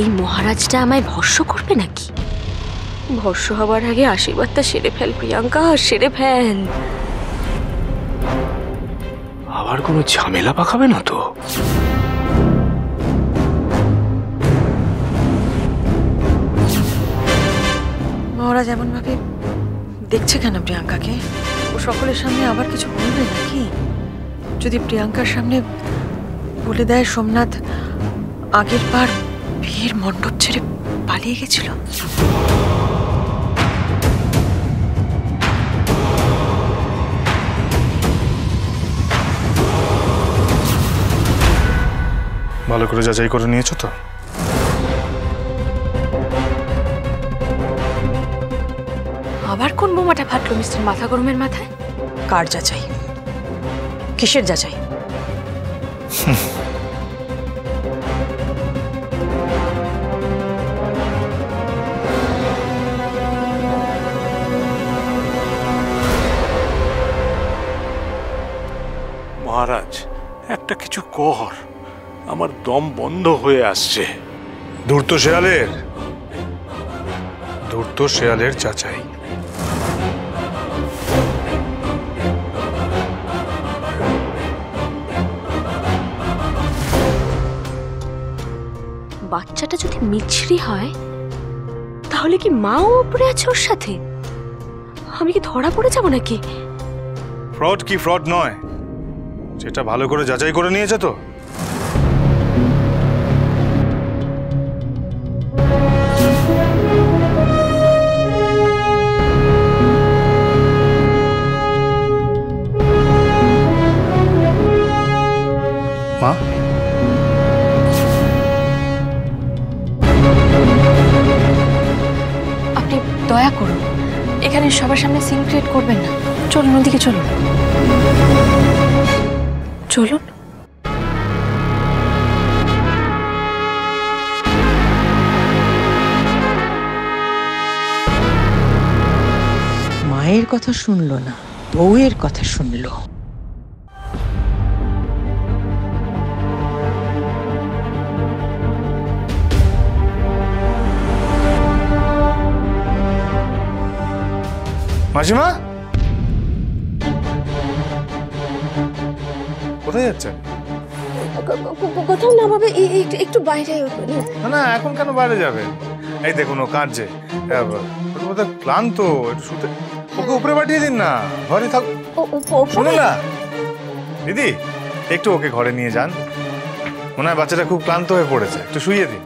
এই মহারাজটা আমায় ভস্য করবে নাকি? ভস্য হবার আগে আশীর্বাদটা সেরে ফেল প্রিয়াঙ্কা, সেরে ফেল। আবার কোনো ঝামেলা পাকাবে না তো? মহারাজ এমন ভাবে দেখছে কেন প্রিয়াঙ্কাকে? ও সকলের সামনে আবার কিছু বলবে নাকি? যদি প্রিয়াঙ্কার সামনে বলে দেয় সোমনাথ আগের বার বিয়ের মণ্ডপ ছেড়ে পালিয়ে গেছিল। ভালো করে যাচাই করে নিয়েছো তো? আবার কোন বোমাটা ফাটলো মিস্টার মাথা গরমের মাথায়? কার যাচাই? কিসের যাচাই? মহারাজ, একটা কিছু কর, আমার দম বন্ধ হয়ে আসছে। ধূর্ত শেয়ালের যাচাই। বাচ্চাটা যদি মিছরি হয় তাহলে কি মাও উপরে আছে ওর সাথে? আমি কি ধরা পড়ে যাব নাকি? ফ্রড কি ফ্রড নয় সেটা ভালো করে যাচাই করে নিয়েছে তো? মা, আপনি দয়া করুন, এখানে সবার সামনে সিন ক্রিয়েট করবেন না। চলুন ওদিকে, চলুন চলুন। মায়ের কথা শুনলো না, বউয়ের কথা শুনলো। মাসিমা কোথায় যাচ্ছেন? কোথাও না বাবা, একটু বাইরে। না না, এখন কেন বাইরে যাবেন? এই দেখুন ও কাঁদছে, ক্লান্ত, একটু শুতে। ওকে উপরে পাঠিয়ে দিন না, ঘরে থাক। শুনুন না দিদি, একটু ওকে ঘরে নিয়ে যান। মনে হয় বাচ্চাটা খুব ক্লান্ত হয়ে পড়েছে, একটু শুইয়ে দিন।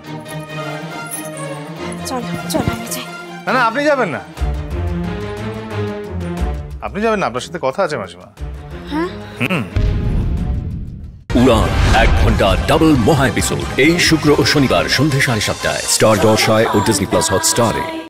চল চল আমি যাই। না না, আপনি যাবেন না, আপনি যাবেন না, আপনার সাথে কথা আছে মাসিমা। হ্যাঁ। উড়ান 1 ঘন্টা ডাবল মহা এপিসোড এই শুক্র ও শনিবার সন্ধ্যে 7:30টায় স্টার জলসায় ও ডিজনি প্লাস হটস্টারে।